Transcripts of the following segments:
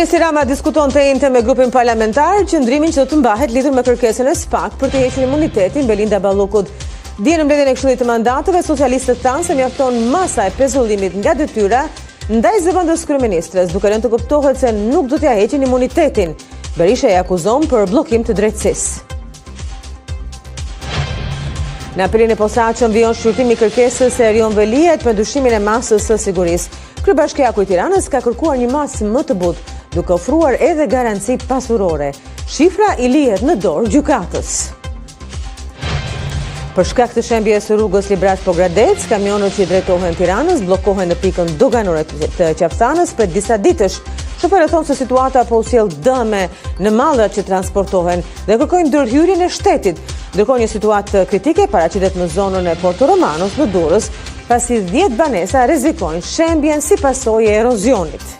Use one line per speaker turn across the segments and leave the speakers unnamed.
Kryeministri Rama diskuton të njëjtën me grupin parlamentar qëndrimin që do të mbahet lidhur me kërkesën e SPAK për të hequr imunitetin Belinda Ballukut. Dje në mbledhjen e Këshillit të Mandateve, socialistët thanë se mjafton masa e pezullimit nga detyra ndaj zëvendës kryeministres, duke rënë të kuptohet se nuk do t'ia heqin imunitetin. Berisha e akuzon për bllokim të drejtësisë. Në apelin e posaçëm vijon shqyrtimi kërkesës e Erion Veliet për ndryshimin e masës së sigurisë. Kryebashkiaku i Tiranës ka kërkuar një masë më të butë, duke ofruar edhe garanci pasurore. Shifra i lihet në dorë gjykatës. Për shkak të shembjes së rrugës Librat-Pogradec, kamionët që drejtohen Tiranës bllokohen në pikën doganore të Qaftanës për disa ditësh. Shoferët thonë se situata po u sjell dëme në mallrat që transportohen dhe kërkojnë ndërhyrjen e shtetit. Ndërkohë një situatë kritike paraqitet në zonën e Porto Romanos në Durrës, pasi 10 banesa rrezikojnë shembjen si pasojë e erozionit.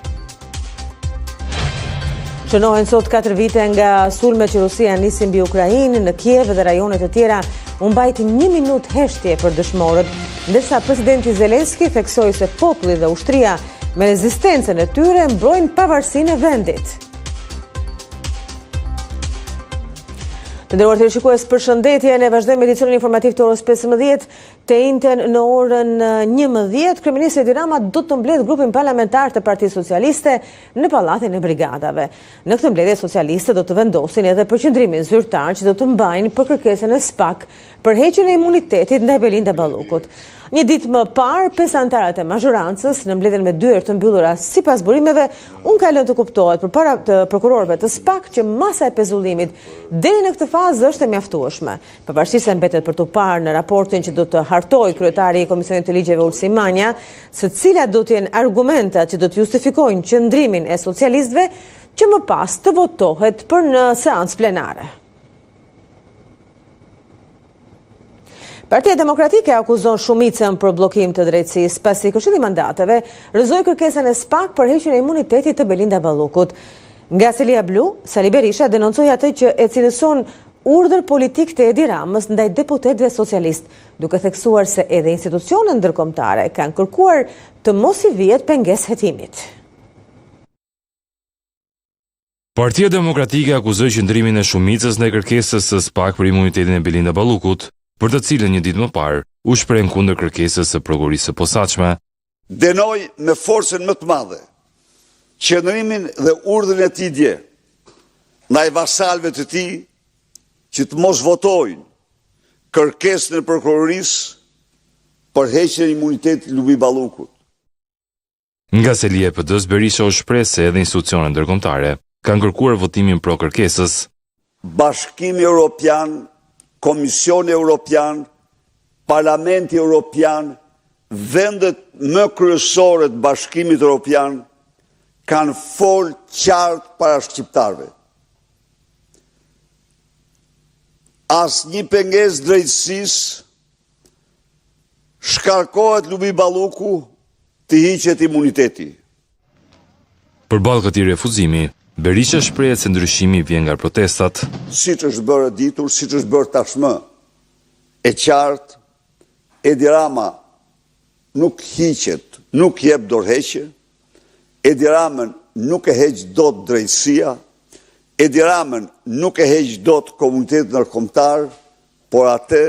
Shënohen sot 4 vite nga sulmet që Rusia nisi mbi Ukrainë. Në Kiev dhe rajonet e tjera u mbajti 1 minutë heshtje për dëshmorët, ndërsa presidenti Zelenski theksoi se populli dhe ushtria me rezistencën e tyre mbrojnë pavarësinë e vendit. Të nderuar teleshikues, përshëndetje, ne vazhdojmë edicionin informativ të orës 15. Të njëjtën në orën 11, kryeministri Edi Rama do të mbledh grupin parlamentar të Partisë Socialiste në pallatin e brigadave. Në këtë mbledhje socialistët do të vendosin edhe përqendrimin zyrtar që do të mbajnë për kërkesën e SPAK për heqjen e imunitetit ndaj Belinda Ballukut. Një ditë më parë, 5 anëtarët e mazhorancës në mbledhjen me dyert të mbyllura sipas burimeve, ka lënë të kuptohet përpara të prokurorëve të SPAK që masa e pezullimit deri në këtë fazë është e mjaftueshme. Pavarësisht se mbetet për të parë në raportin që do të hartoj kryetari i Komisionit të Ligjeve Ulsi Manja, se cilat do të jenë argumentat që do të justifikojnë qëndrimin e socialistëve që më pas të votohet për në seancë plenare. Partia Demokratike akuzon shumicën për bllokim të drejtësisë, pasi Këshilli i Mandateve rrëzoi kërkesën e SPAK për heqjen e imunitetit të Belinda Ballukut. Nga Selia Blu, Sali Berisha denoncoi atë që e cilëson urdhër politik të Edi Ramës ndaj deputetëve socialistë, duke theksuar se edhe institucionet ndërkombëtare kanë kërkuar të mos i vihet pengesë hetimit.
Partia Demokratike akuzoi qëndrimin e shumicës ndaj kërkesës së SPAK për imunitetin e Belinda Ballukut, për të cilën një ditë më parë u shpreh kundër kërkesës së prokurorisë së posaçme.
Denoj me forcën më të madhe qëndrimin dhe urdhrin e tij dje ndaj vasalëve të tij që të mos votojnë kërkesën e prokurorisë për heqjen e imunitetit Lubi Ballukut.
Nga Selia e PD-s, Berisha u shpreh se edhe institucionet ndërkombëtare kanë kërkuar votimin pro kërkesës.
Bashkimi Evropian, Komisioni Evropian, Parlamenti Evropian, vendet më kryesore të Bashkimit Evropian kanë folë qartë para shqiptarëve. Asnjë pengesë drejtësisë shkarkohet Lubi Balluku të hiqet imuniteti.
Përballë këtij refuzimi, Berisha shprehet se ndryshimi vjen nga protestat.
Siç është bërë ditur, siç është bërë tashmë, e qartë, Edi Rama nuk hiqet, nuk jep dorëheqje, Edi Ramën nuk e heq dot drejtësia, Edi Ramën nuk e heq dot komunitetin ndërkombëtar, por atë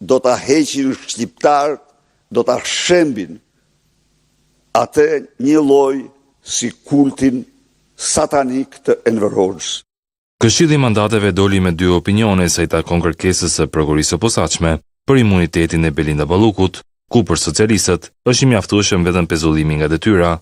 do ta heqin shqiptarët, do ta shembin atë një lloj si kultin satanik të Enver Hoxhës.
Këshilli i Mandateve doli me 2 opinione sa i takon kërkesës së prokurorisë së posaçme për imunitetin e Belinda Ballukut, ku për socialistët është i mjaftueshëm vetëm pezullimi nga detyra.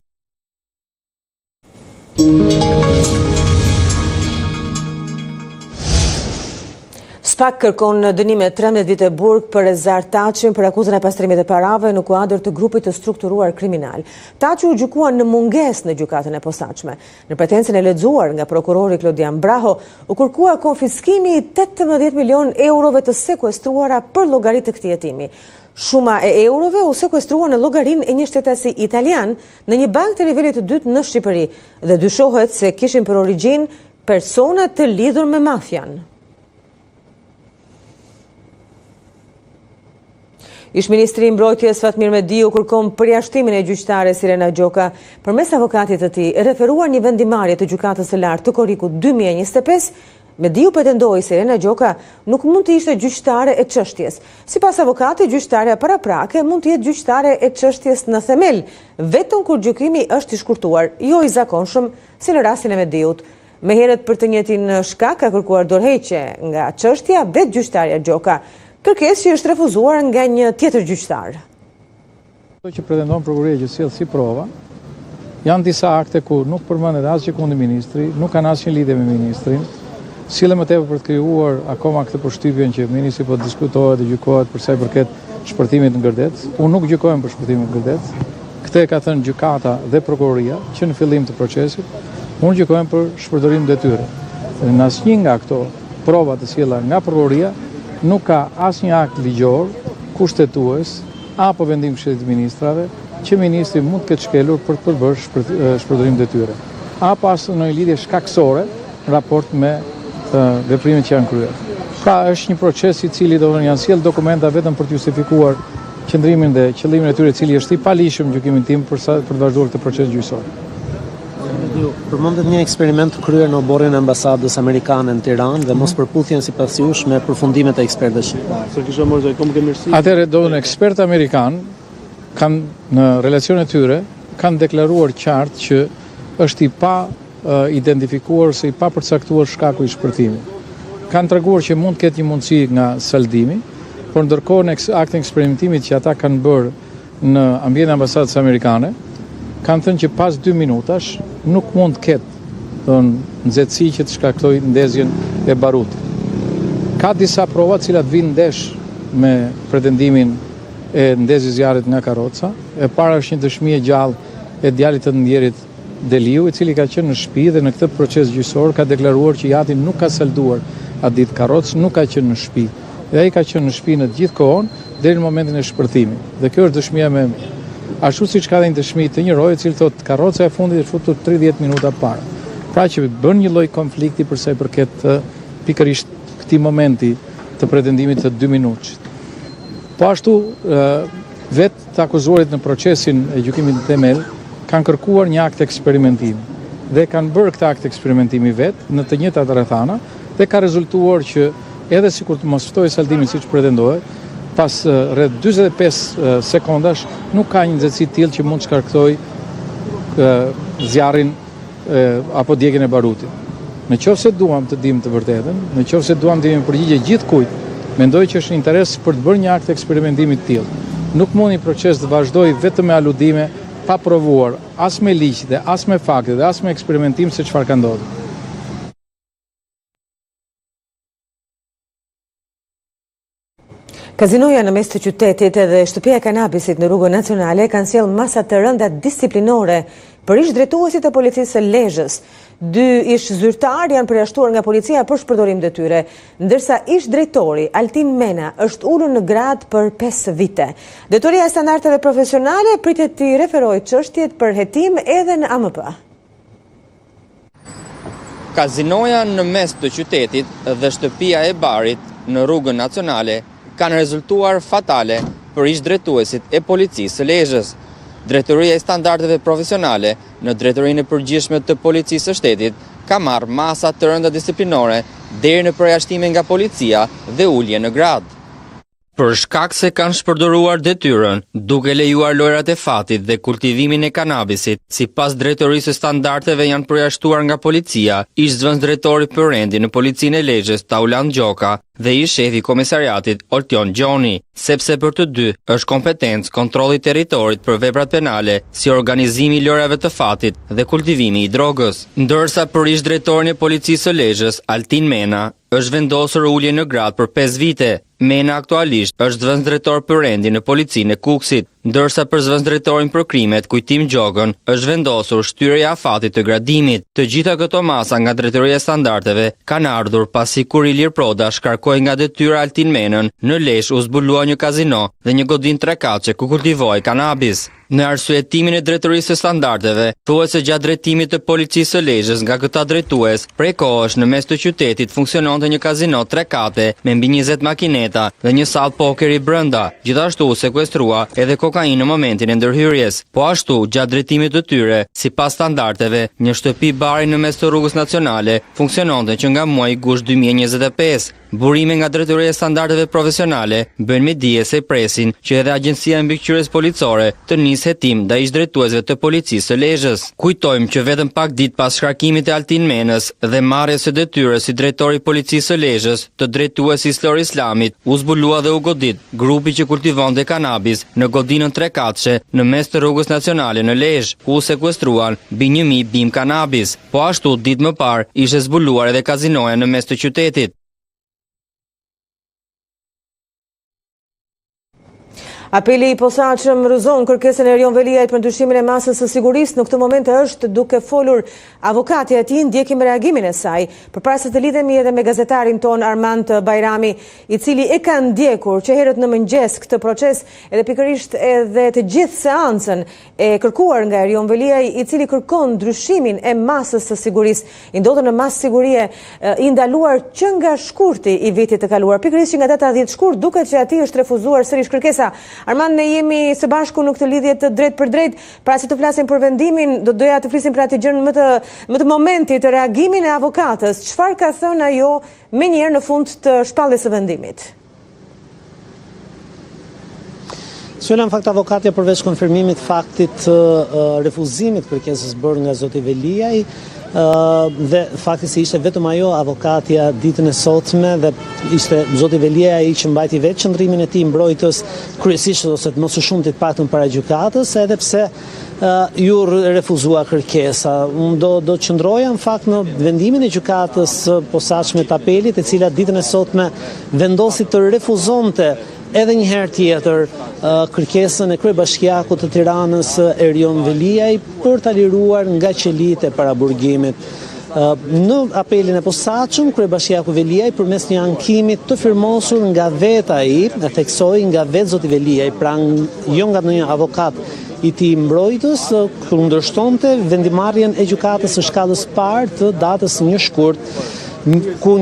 SPAK kërkon dënime 13 vite burg për Rezar Taçin për akuzën e pastrimit të parave në kuadër të grupit të strukturuar kriminal. Taçi u gjykuar në mungesë në gjykatën e posaçme. Në pretencën e lexuar nga prokurori Klodian Braho, u kërkua konfiskimi i 18 milion eurove të sekuestruara për llogaritë të këtij hetimi. Shuma e eurove u sekuestrua në llogarinë e një shtetasi italian në një bankë të nivelit të dytë në Shqipëri dhe dyshohet se kishin për origjinë persona të lidhur me mafian. Ish-ministri i Mbrojtjes Fatmir Mediu kërkon përjashtimin e gjyqtares Irena Gjoka përmes avokatit të tij, referuar një vendimarrje të Gjykatës së Lartë të Korrikut 2025. Mediu pretendoi se Irena Gjoka nuk mund të ishte gjyqtare e çështjes. Sipas avokatit, gjyqtarja paraprake mund të jetë gjyqtare e çështjes në themel, vetëm kur gjykimi është i shkurtuar, jo i zakonshëm, si në rastin e Mediut. Meherët për të njëjtin shkak ka kërkuar dorëheqje nga çështja vetë gjyqtarja Gjoka, kërkesë që është refuzuar nga një tjetër gjyqtar.
Ato që pretendon prokuroria që sjell si prova, janë disa akte ku nuk përmendet asgjë kundër ministri, nuk kanë asnjë lidhje me ministrin. Sillen më tepër për të krijuar akoma këtë përshtypjen që ministri po diskutohet dhe gjykohet për sa i përket shpërtimit në Gërdec. Unë nuk gjykojmë për shpërtimin në Gërdec. Këtë e ka thënë gjykata dhe prokuroria që në fillim të procesit. Unë gjykojmë për shpërdorim detyre. Dhe në asnjë nga këto prova të sjella nga prokuroria nuk ka asnjë akt ligjor, kushtetues apo vendim Këshillit të Ministrave që ministri mund të ketë shkelur për të përbërë shpërdorim detyre, apo as në lidhje shkaksore në raport me veprimet që janë kryer. Pra është një proces i cili janë sjell dokumenta vetëm për të justifikuar qëndrimin dhe qëllimin e tyre, i cili është i palishëm gjykimin tim për të vazhduar këtë proces gjyqësor.
Përmendet një eksperiment kryer në oborrin e ambasadës amerikane në Tiranë dhe mos përputhjen sipas jush me përfundimet e ekspertëve shqiptar.
Atëherë do në ekspert amerikan kanë në relacionet tyre kanë deklaruar qartë që është i pa identifikuar ose i pa përcaktuar shkaku i shpërtimit. Kanë treguar që mund të ketë një mundësi nga saldimi, por ndërkohë në aktin e eksperimentimit që ata kanë bërë në ambientin e ambasadës amerikane, kanë thënë që pas 2 minutash nuk mund të ketë nxehtësi që të shkaktojë ndezjen e barutit. Ka disa prova të cilat vinë ndesh me pretendimin e ndezjes zjarrit nga karroca. E para është një dëshmi e gjallë e djalit të ndjerit Deliu, i cili ka qenë në shtëpi dhe në këtë proces gjyqësor ka deklaruar që Jati nuk ka salduar atë ditë karrocë, nuk ka qenë në shtëpi. Dhe ai ka qenë në shtëpi në gjithë kohën deri në momentin e shpërtimit. Dhe kjo është dëshmia më e mirë. Ashtu siç ka dhënë dëshmi të një roje, i cili thotë karroca e fundit është futur 30 minuta para. Pra që bën një lloj konflikti për sa i përket pikërisht këtij momenti të pretendimit të 2 minutësh. Po ashtu vetë të akuzuarit në procesin e gjykimit të themel kanë kërkuar një akt eksperimentimi dhe kanë bërë këtë akt eksperimentimi vetë në të njëjtat rrethana dhe ka rezultuar që edhe sikur të mos ftojë saldimin siç pretendohet, pas rreth 45 sekondash nuk ka një nxehtësi të tillë që mund të shkaktojë zjarrin apo djegjen e barutit. Nëse duam të dimë të vërtetën, nëse duam të jemi përgjigje gjithkujt, mendoj që është interes për të bërë një akt eksperimentimi të tillë. Nuk mund një proces të vazhdojë vetëm me aludime, pa provuar as me ligj dhe as me fakte dhe as me eksperimentim se çfarë ka ndodhur.
Kazinoja në mes të qytetit dhe shtëpia e kanabisit në Rrugën Nacionale kanë sjellë masa të rënda disiplinore për ish-drejtuesit e policisë së Lezhës. 2 ish-zyrtar janë përjashtuar nga policia për shpërdorim detyre, ndërsa ish-drejtori Altin Mena është ulur në grad për 5 vite. Drejtoria e standardeve profesionale pritet të referojë çështjet për hetim edhe në AMP.
Kazinoja në mes të qytetit dhe shtëpia e barit në Rrugën Nacionale kanë rezultuar fatale për ish-drejtuesit e policisë së Lezhës. Drejtoria e standardeve profesionale në drejtorinë e përgjithshme të policisë së shtetit ka marrë masa të rënda disiplinore deri në përjashtime nga policia dhe ulje në grad. Për shkak se kanë shpërdoruar detyrën, duke lejuar lojrat e fatit dhe kultivimin e kanabisit, sipas drejtorisë së standardeve janë përjashtuar nga policia, ish zëvendësdrejtori përrendi në policinë e Lezhës Tauland Gjoka dhe ish shefi i komisariatit Oltion Gjoni, sepse për të dy është kompetencë kontrolli i territorit për veprat penale, si organizimi i lojrave të fatit dhe kultivimi i drogës. Ndërsa për ish drejtorin e policisë së Lezhës, Altin Mena, është vendosur ulje në grad për 5 vite. Mena aktualisht është zëvendësdrejtor përrendi në policinë e Kukësit, ndërsa për zëvendësdrejtorin për krimet Kujtim Gjogën është vendosur shtyrja e afatit të gradimit. Të gjitha këto masa nga drejtoria e standardeve kanë ardhur pasi kur Ilir Proda shkarkoi nga detyra Altin Menën, në Lezhë u zbulua një kazino dhe një godinë trekaqe ku kultivoi kanabis. Në arsyetimin e drejtorisë së standardeve, thuhet se gjatë drejtimit të policisë së Lezhës nga këta drejtues, prej kohësh në mes të qytetit funksiononte një kazino trekate me mbi 20 makinet dinamajta dhe një sallë pokeri brenda. Gjithashtu sekuestrua edhe kokainë në momentin e ndërhyrjes. Po ashtu, gjatë drejtimit të tyre, sipas standardeve, një shtëpi bari në mes të rrugës nacionale funksiononte që nga muaji gusht 2025. Burime nga Drejtoria e Standardeve Profesionale bën me dije se presin që edhe Agjencia e Mbikëqyrjes Policore të nisë hetim ndaj drejtuesve të policisë së Lezhës. Kujtojmë që vetëm pak ditë pas shkarkimit të Altin Menës dhe marrjes së detyrës si drejtori i policisë së Lezhës të drejtuesit Flor Islamit, u zbulua dhe u godit grupi që kultivonte kanabis në godinën Trekatëshe në mes të rrugës nacionale në Lezhë, ku u sekuestruan mbi 1000 bim kanabis. Po ashtu ditë më parë ishte zbuluar edhe kazinoja në mes të qytetit.
Apeli i posaçëm rrëzon kërkesën e Erion Veliajt për ndryshimin e masës së sigurisë. Në këtë moment është duke folur avokati i tij, ndjekim reagimin e saj. Përpara se të lidhemi edhe me gazetarin ton Armand Bajrami, i cili e ka ndjekur që herët në mëngjes këtë proces, edhe pikërisht edhe të gjithë seancën e kërkuar nga Erion Veliaj, i cili kërkon ndryshimin e masës së sigurisë. I ndodhen në masë sigurie i ndaluar që nga shkurti i vitit të kaluar. Pikërisht që nga data 10 shkurt duket që atij është refuzuar sërish kërkesa. Armand, ne jemi së bashku në këtë lidhje të drejt për drejt, para se të flasim për vendimin, doja të flisim për atë gjën më të momentit të reagimin e avokatës. Çfarë ka thënë ajo menjëherë në fund të shpalljes së vendimit?
Në fakt avokatja përveç konfirmimit faktit të refuzimit kërkesës bërë nga zoti Veliaj, dhe fakti se ishte vetëm ajo avokatja ditën e sotme dhe ishte zoti Veliaj ai që mbajti vetë qëndrimin e tij mbrojtës kryesisht ose më së shumti të paktën para gjykatës, edhe pse ju refuzua kërkesa. Unë do qëndroja në fakt në vendimin e gjykatës posaçme të apelit, e cila ditën e sotme vendosi të refuzonte edhe një herë tjetër kërkesën e kryebashkiakut të Tiranës Erion Veliaj për ta liruar nga qelitë e paraburgimit. Në apelin e posaçëm, kryebashkiaku Veliaj përmes një ankimit të firmosur nga vetë ai, e theksoi nga vetë zoti Veliaj, pra jo nga ndonjë avokat i tij mbrojtës, kundërshtonte vendimarrjen e gjykatës së shkallës parë të datës 1 shkurt, ku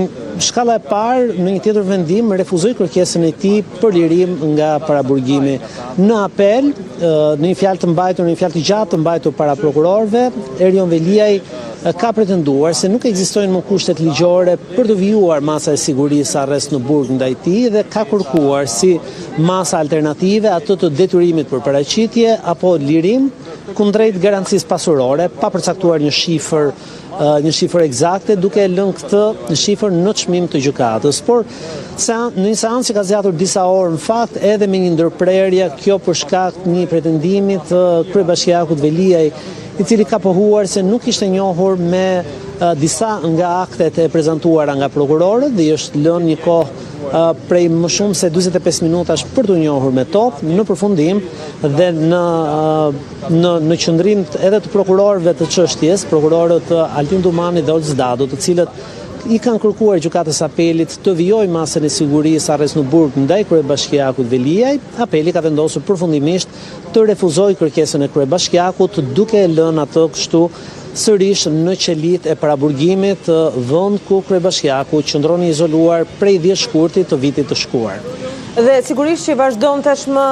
shkalla e parë në një tjetër vendim refuzoi kërkesën e tij për lirim nga paraburgimi. Në apel, në një fjalë të mbajtur, në një fjalë të gjatë të mbajtur para prokurorëve, Erion Veliaj ka pretenduar se nuk ekzistojnë më kushtet ligjore për të vijuar masa e sigurisë arrest në burg ndaj tij dhe ka kërkuar si masa alternative atë të detyrimit për paraqitje apo lirim kundrejt garancisë pasurore, pa përcaktuar një shifër eksakte, duke lënë këtë shifër në çmim të gjykatës. Por në një seancë që ka zgjatur disa orë në fakt, edhe me një ndërprerje, kjo për shkak të një pretendimi të kryebashkiakut Veliaj, i cili ka pohuar se nuk ishte njohur me disa nga aktet e prezantuara nga prokurorët dhe i është lënë një kohë prej më shumë se 45 minutash për të njohur me to. Në përfundim dhe në qëndrim edhe të prokurorëve të çështjes, prokurorët Altin Dumani dhe Olcë Dado, të cilët i kanë kërkuar gjykatës apelit të vijojë masën e sigurisë arrest në burg ndaj kryebashkiakut Veliaj, apeli ka vendosur përfundimisht të refuzojë kërkesën e kryebashkiakut, duke lënë atë kështu sërish në qelitë e paraburgimit, vend ku kryebashkiaku qëndroni izoluar prej 10 shkurtit të vitit të shkuar.
Dhe sigurisht që vazhdon tashmë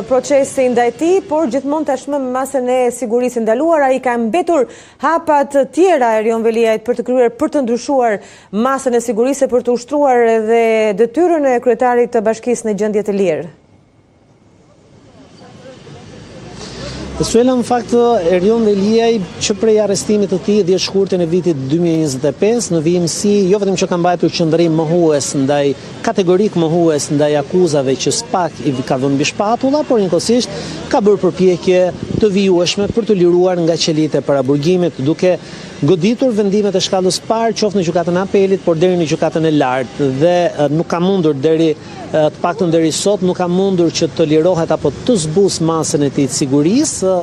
procesi ndaj tij, por gjithmonë tashmë me masën e sigurisë ndaluar, ai ka mbetur hapa të tjera Erion Veliajt për të ndryshuar masën e sigurisë, për të ushtruar edhe detyrën e kryetarit të bashkisë në gjendje të lirë.
Në fakt, Erion Veliaj që prej arrestimit të tij 10 shkurtin e vitit 2025 në vijimësi jo vetëm që ka mbajtur qëndrim mohues ndaj kategorik mohues ndaj akuzave që SPAK i ka vënë mbi shpatulla, por njëkohësisht ka bërë përpjekje të vijueshme për të liruar nga qelitë e paraburgimit, duke goditur vendimet e shkallës parë, qoftë në gjykatën e apelit, por deri në gjykatën e lartë, dhe nuk ka mundur të paktën deri sot nuk ka mundur që të lirohet apo të zbus masën e tij të sigurisë.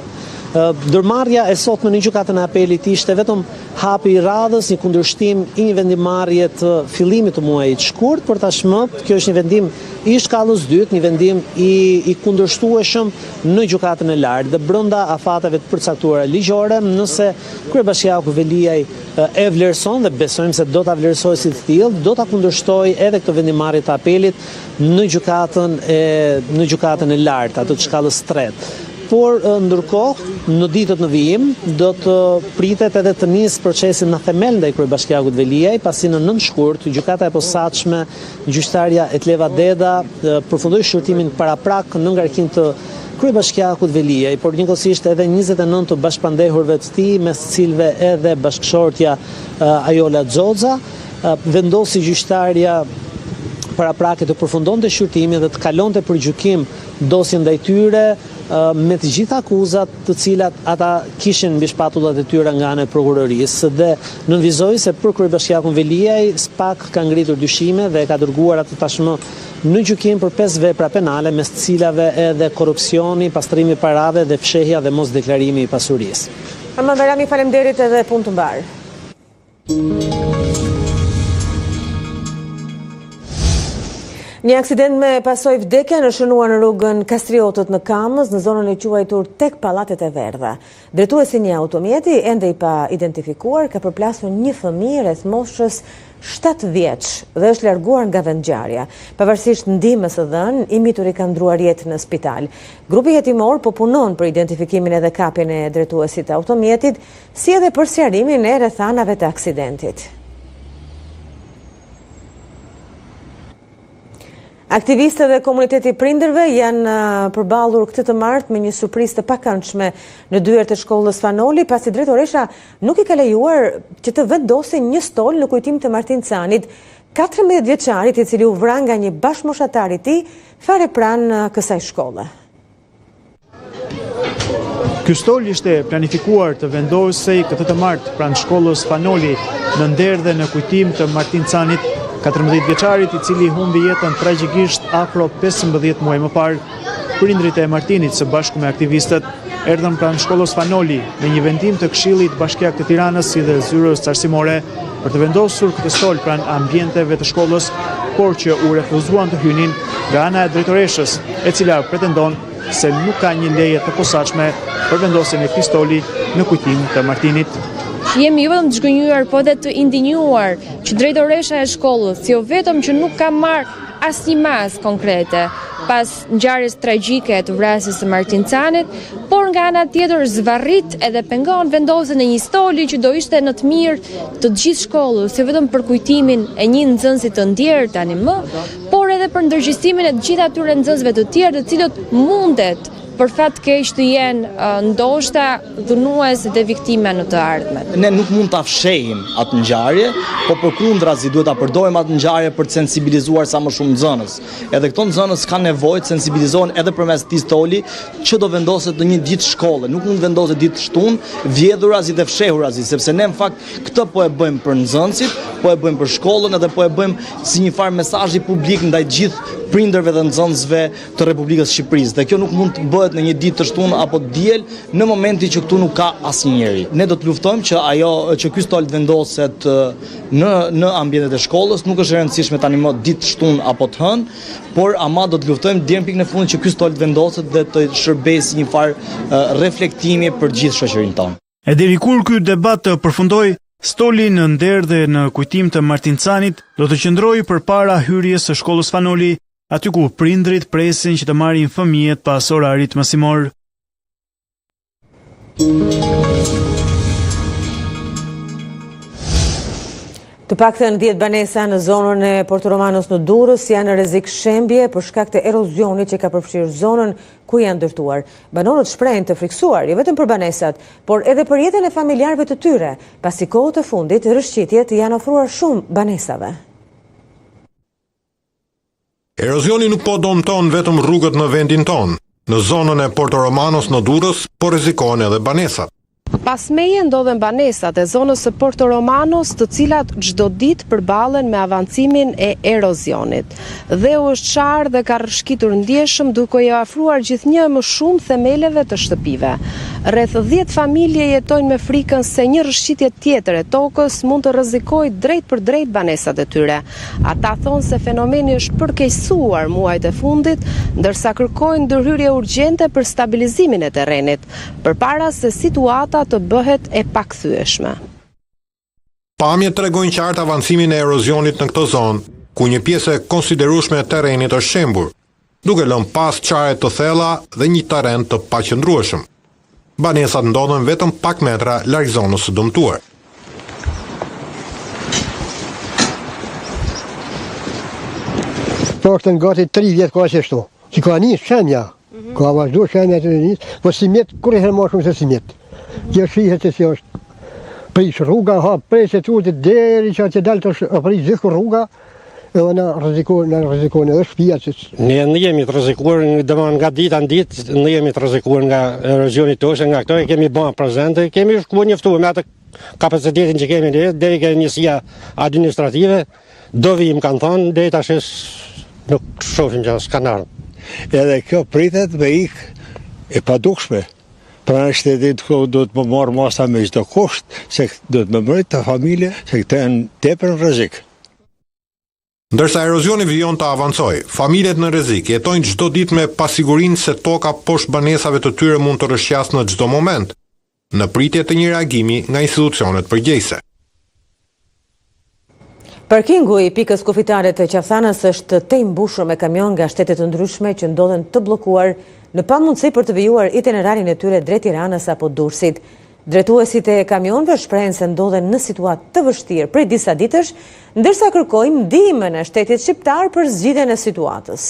Ndërmarrja e sotme në gjykatën e apelit ishte vetëm hapi i radhës, një kundërshtim i një vendimarrje të fillimit të muajit shkurt, por tashmë kjo është një vendim i shkallës dytë, një vendim i kundërshtueshëm në gjykatën e lartë dhe brenda afateve të përcaktuara ligjore, nëse kryebashkiaku Veliaj e vlerëson dhe besojmë se do ta vlerësojë si të tillë, do ta kundërshtojë edhe këtë vendimarrje të apelit në gjykatën e lartë, atë të shkallës tretë. Por ndërkohë, në ditët në vijim, do të pritet edhe të nisë procesin në themel ndaj kryebashkiakut Veliaj, pasi në 9 shkurt, gjykata e posaçme, gjyqtarja Etleva Deda përfundoi shqyrtimin paraprak në ngarkim të kryebashkiakut Veliaj, por njëkohësisht edhe 29 të bashkëpandehurve të tij, mes të cilëve edhe bashkëshortja Ajola Xoxa, vendosi gjyqtarja paraprake të përfundonte shqyrtimin dhe të kalonte për gjykim dosjen ndaj tyre me të gjitha akuzat të cilat ata kishin mbi shpatullat e tyre nga ana e prokurorisë dhe nënvizoi se për kryebashkiakun Veliaj SPAK ka ngritur dyshime dhe ka dërguar atë tashmë në gjykim për 5 vepra penale, mes të cilave edhe korrupsioni, pastrimi i parave dhe fshehja dhe mosdeklarimi i pasurisë.
Armand Bajrami, faleminderit edhe punë të mbar. Një aksident me pasojë vdekje në shënuar në rrugën Kastriotët në Kamës, në zonën e quajtur tek Pallatet e Verdha. Drejtuesi një automjeti, ende i pa identifikuar, ka përplasur një fëmijë rreth moshës 7 vjeç dhe është larguar nga vendngjarja. Pavarësisht ndihmës së dhënë, i mituri ka ndruar jetë në spital. Grupi hetimor po punon për identifikimin edhe kapjen e drejtuesit të automjetit, si edhe për sqarimin e rrethanave të aksidentit. Aktivistët dhe komuniteti prindërve janë përballur këtë të martë me një surprizë të pakëndshme në dyert e shkollës Fanoli, pasi drejtoresha nuk i ka lejuar që të vendosë një stol në kujtim të Martin Canit, 14 vjeçarit i cili u vra nga një bashkëmoshatar i tij fare pranë kësaj shkolle.
Ky stol ishte planifikuar të vendosej këtë të martë pranë shkollës Fanoli në nder dhe në kujtim të Martin Canit, 14 vjeçarit i cili humbi jetën tragjikisht afro 15 muaj më parë. Prindrit e Martinit së bashku me aktivistët erdhën pranë shkollës Fanoli në një vendim të Këshillit Bashkiak të Tiranës si dhe zyrës carsimore për të vendosur këtë stol pranë ambienteve të shkollës, por që u refuzuan të hynin nga ana e drejtoreshës, e cila pretendon se nuk ka një leje të posaçme për vendosjen e këtij stoli në kujtim të Martinit.
Jemi jo vetëm të zgënjur, po dhe të indinjuar që drejtoresha e shkollës, jo vetëm që nuk ka marrë asnjë masë konkrete pas ngjarjes tragjike të vrasjes së Martin Canit, por nga ana tjetër zvarrit edhe pengon vendosjen e një stoli që do ishte në të mirë të gjithë shkollës, jo vetëm për kujtimin e një nxënësi të ndjerë tani më, por edhe për ndërgjegjësimin e të gjithë atyre nxënësve të tjerë të cilët mundet për fat keq të jenë ndoshta dhunues dhe viktima në të ardhmen.
Ne nuk mund ta fshehim atë ngjarje, po përkundrazi duhet ta përdorim atë ngjarje për të sensibilizuar sa më shumë nxënës. Edhe këto nxënës kanë nevojë të sensibilizohen edhe përmes këtij stoli që do vendoset në një ditë shkolle. Nuk mund vendoset ditë shtunë, vjedhurazi dhe fshehurazi, sepse ne në fakt këtë po e bëjmë për nxënësit, po e bëjmë për shkollën edhe po e bëjmë si një farë mesazhi publik ndaj gjithë prindërve dhe nxënësve të Republikës së Shqipërisë. Dhe kjo nuk mund të bëhet në një ditë të shtunë apo diel në momentin që këtu nuk ka asnjëri. Ne do të luftojmë që ky stol vendoset në ambientet e shkollës, nuk është e rëndësishme tani më ditë shtunë apo të hënë, por ama do të luftojmë deri në pikën e fundit që ky stol vendoset dhe të shërbejë një farë reflektimi për gjithë shoqërinë tonë.
E deri kur ky debat të përfundoj, stoli në nder dhe në kujtim të Martin Canit do të qëndrojë përpara hyrjes së shkollës Fanoli, aty ku prindrit presin që të marrin fëmijët pas orarit mësimor.
Të paktën 10 banesa në zonën e Porto Romanos në Durrës janë në rrezik shembje për shkak të erozionit që ka përfshirë zonën ku janë ndërtuar. Banorët shprehen të friksuar jo vetëm për banesat, por edhe për jetën e familjarëve të tyre, pasi kohët e fundit rrëshqitjet janë ofruar shumë banesave.
Erozioni nuk po dëmton vetëm rrugët në vendin tonë. Në zonën e Porto Romanos në Durrës po rrezikohen edhe banesat.
Pas meje ndodhen banesat e zonës së Porto Romanos, të cilat çdo ditë përballen me avancimin e erozionit. Dhe u është qarë dhe ka rrëshqitur ndjeshëm duke i afruar gjithnjë më shumë themeleve të shtëpive. Rreth 10 familje jetojnë me frikën se një rrëshqitje tjetër e tokës mund të rrezikojë drejt për drejt banesat e tyre. Ata thonë se fenomeni është përkeqësuar muajt e fundit, ndërsa kërkojnë ndërhyrje urgjente për stabilizimin e terrenit, përpara se situata të bëhet e pakthyeshme.
Pamjet tregojnë qartë avancimin e erozionit në këtë zonë, ku një pjesë e konsiderueshme e terrenit është shembur, duke lënë pas çare të thella dhe një terren të paqëndrueshëm. Banesat ndodhen vetëm pak metra larg zonës së dëmtuar.
Po është gati 3 vjet ka ashtu. Si ka nis shenja. Ka vazhduar shenja të nis, po simjet kur herë më shumë se simjet. Kjo shihet se si është prish rruga, presë tutë deri që të dalë të prish gjithë rruga, edhe na rrezikojnë edhe shtëpiat.
Ne jemi të rrezikuar nga dita në ditë, ne jemi të rrezikuar nga erozioni toshë, nga këto e kemi bën prezente, kemi shkuar njoftuar me atë kapacitetin që kemi ne, deri ke njësia administrative, do vim kanë thonë, deri tash nuk shohim që s'kan ardhur.
Edhe kjo pritet me ik e padukshme. Pra në shtetit ku do të më marrë masa me çdo kusht, se do të më mërët të familje, se këte në tepër në rrezik.
Ndërsa erozioni vijon të avancoj, familjet në rrezik jetojnë çdo ditë me pasigurinë se toka poshtë banesave të tyre mund të rrëshqasë në çdo moment, në pritje të një reagimi nga institucionet përgjegjëse.
Parkingu i pikës kufitare të Qaftanës është të mbushur me kamion nga shtete të ndryshme që ndodhen të bllokuar në pamundësi për të vijuar itinerarin e tyre drejt Tiranës apo Durrësit. Drejtuesit e kamionëve shprehen se ndodhen në situatë të vështirë prej disa ditësh, ndërsa kërkojnë ndihmën e shtetit shqiptar për zgjidhjen e situatës.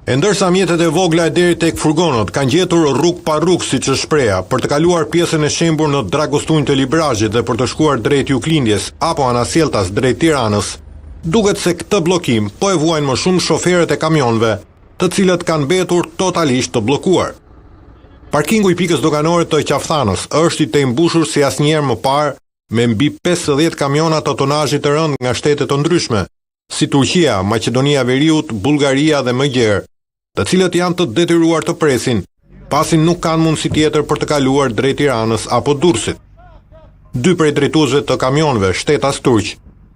E ndërsa mjetet e vogla deri tek furgonët kanë gjetur rrugë pa rrugë siç është shpreha, për të kaluar pjesën e shembur në Dragostunj të Librazhit dhe për të shkuar drejt Juklindjes apo Anasjeltas drejt Tiranës, duket se këtë bllokim po e vuajnë më shumë shoferët e kamionëve, të cilët kanë mbetur totalisht të bllokuar. Parkingu i pikës doganore të Qaftanës është i të mbushur si asnjëherë më parë me mbi 50 kamiona të tonazhit të rënd nga shtete të ndryshme, si Turqia, Maqedonia e Veriut, Bullgaria dhe më gjerë, të cilët janë të detyruar të presin, pasi nuk kanë mundësi tjetër për të kaluar drejt Tiranës apo Durrësit. 2 prej drejtuesve të kamionëve, shtetas turq,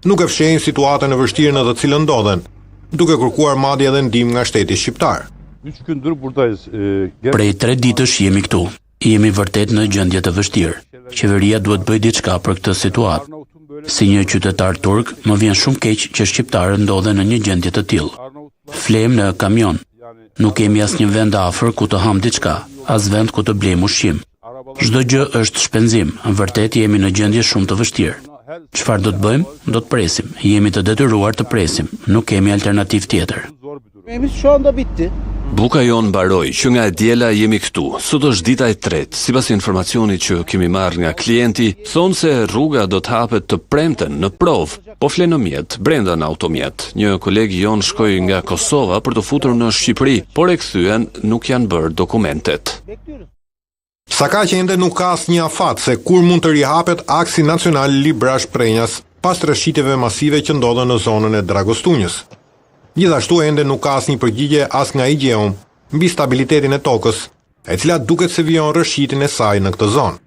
nuk e fshehin situatën e vështirë në të cilën ndodhen, duke kërkuar madje edhe ndihmë nga shteti shqiptar.
Prej 3 ditësh jemi këtu. Jemi vërtet në gjendje të vështirë. Qeveria duhet bëj diçka për këtë situatë. Si një qytetar turk, më vjen shumë keq që shqiptarët ndodhen në një gjendje të tillë. Flem në kamion. Nuk kemi asnjë vend afër ku të ham diçka, as vend ku të blejmë ushqim. Çdo gjë është shpenzim, vërtet jemi në gjendje shumë të vështirë. Çfarë do të bëjmë? Do të presim. Jemi të detyruar të presim, nuk kemi alternativë tjetër.
Buka jonë mbaroi që nga e diela jemi këtu. Sot është dita e tretë. Sipas informacionit që kemi marrë nga klienti, thonë se rruga do të hapet të premten në provë, po flen në mjet, brenda në automjet. Një koleg jonë shkoi nga Kosova për të futur në Shqipëri, por e kthyen nuk janë bërë dokumentet.
Saka që ende nuk ka asnjë afat se kur mund të rihapet aksi nacional Librazh-Prenjas pas rrëshqitjeve masive që ndodhen në zonën e Dragostunjës. Gjithashtu ende nuk ka asnjë përgjigje as nga IGEUM mbi stabilitetin e tokës, e cila duket se vijon rrëshqitjen e saj në këtë zonë.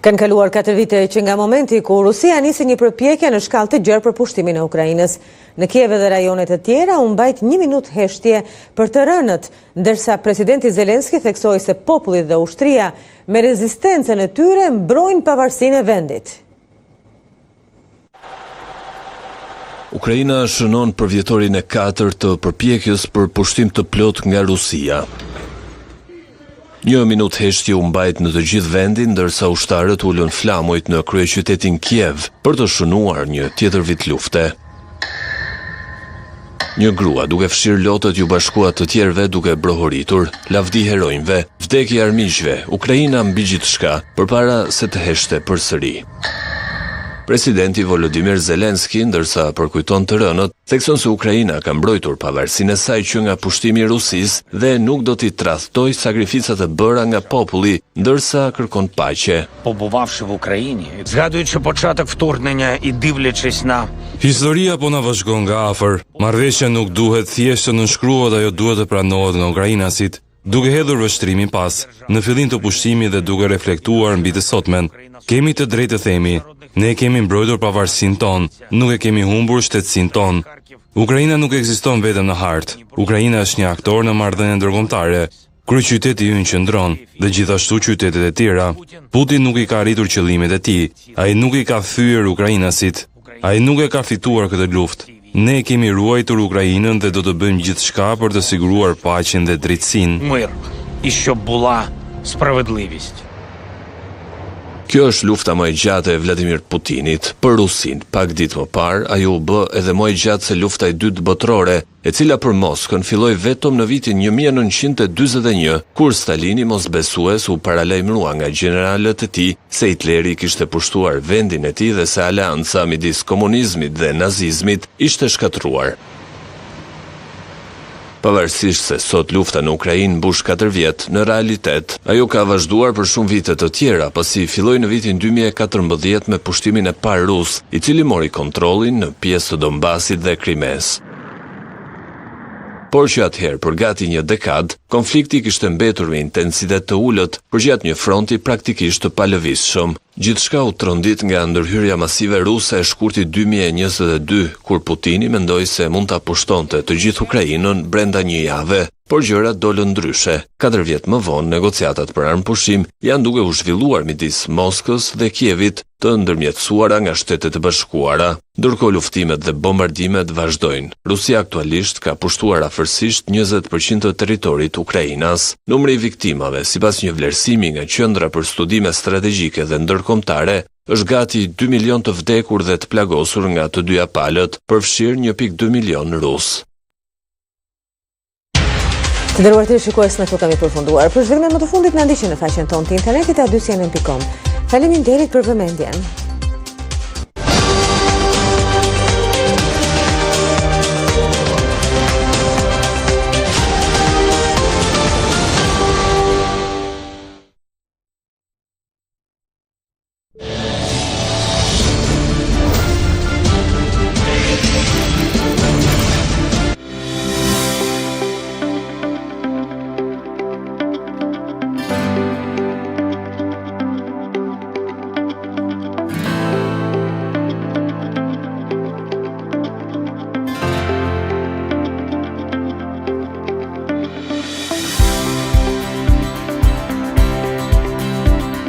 Kanë kaluar 4 vite që nga momenti ku Rusia nisi një përpjekje në shkallë të gjerë për pushtimin e Ukrainës. Në Kiev dhe rajonet e tjera u mbajt 1 minutë heshtje për të rënët, ndërsa presidenti Zelenski theksoi se populli dhe ushtria me rezistencën e tyre mbrojnë pavarësinë e vendit.
Ukraina shënon për vjetorin e 4 të përpjekjes për pushtim të plot nga Rusia. 1 minutë heshtje u mbajt në të gjithë vendin, ndërsa ushtarët ulën flamojt në kryeqytetin Kiev për të shënuar një tjetër vit lufte. Një grua duke fshirë lotët ju bashkua të tjerëve duke brohoritur, lavdi heronjve, vdekje armiqve, Ukraina mbi gjithçka, përpara se të heshte përsëri. Presidenti Volodymyr Zelensky, ndërsa përkujton të rënët, thekson se Ukraina ka mbrojtur pavarësinë e saj që nga pushtimi i Rusisë dhe nuk do t'i tradhtojë sakrificat e bëra nga populli, ndërsa kërkon paqe.
Побувавши в Україні, згадуючи початок вторгнення і дивлячись на
Historia po na vazhdon nga afër. Marrëveshja nuk duhet thjesht të nënshkruhet, ajo duhet të pranohet nga ukrainasit, duke hedhur vështrimin pas, në fillim të pushtimit dhe duke reflektuar mbi të sotmen. Kemi të drejtë të themi, ne kemi mbrojtur pavarësinë tonë, nuk e kemi humbur shtetësinë tonë. Ukraina nuk ekziston vetëm në hartë. Ukraina është një aktor në marrëdhënie ndërkombëtare. Kryeqyteti ynë qëndron dhe gjithashtu qytetet e tjera. Putin nuk i ka arritur qëllimet e tij. Ai nuk i ka thyer ukrainasit. Ai nuk e ka fituar këtë luftë. Ne kemi ruajtur Ukrainën dhe do të bëjmë gjithçka për të siguruar paqen dhe drejtësinë.
мир і щоб була справедливість.
Kjo është lufta më e gjatë e Vladimir Putinit për Rusinë. Pak ditë më parë, ajo u bë edhe më e gjatë se lufta e dytë botërore, e cila për Moskën filloi vetëm në vitin 1941, kur Stalini mosbesues u paralajmërua nga gjeneralët e tij se Hitleri kishte pushtuar vendin e tij dhe se aleanca midis komunizmit dhe nazizmit ishte shkatruar. Pavarësisht se sot lufta në Ukrainë mbush 4 vjet, në realitet, ajo ka vazhduar për shumë vite të tjera, pasi filloi në vitin 2014 me pushtimin e parë rus, i cili mori kontrollin në pjesë të Donbasit dhe Krimes. Por që atëherë për gati një dekadë, konflikti kishte mbetur me intensitet të ulët përgjatë një fronti praktikisht të palëvizshëm. Gjithçka u trondit nga ndërhyrja masive ruse e shkurtit 2022, kur Putini mendoi se mund ta pushtonte të gjithë Ukrainën brenda një jave, por gjërat dolën ndryshe. 4 vjet më vonë, negociatat për armëpushim janë duke u zhvilluar midis Moskës dhe Kievit, të ndërmjetësuara nga Shtetet e Bashkuara, ndërkohë luftimet dhe bombardimet vazhdojnë. Rusia aktualisht ka pushtuar afërsisht 20% të territorit të Ukrainas. Numri i viktimave, sipas një vlerësimi nga Qendra për Studime Strategjike dhe Ndërkombëtare, është gati 2 milion të vdekur dhe të plagosur nga të dyja palët, përfshirë 1.2 milion rus.
Të nderuar të shikues, ne këtu kemi përfunduar. Për zhvillimet më të fundit na ndiqni në faqen tonë të internetit adysjenen.com. Faleminderit për vëmendjen.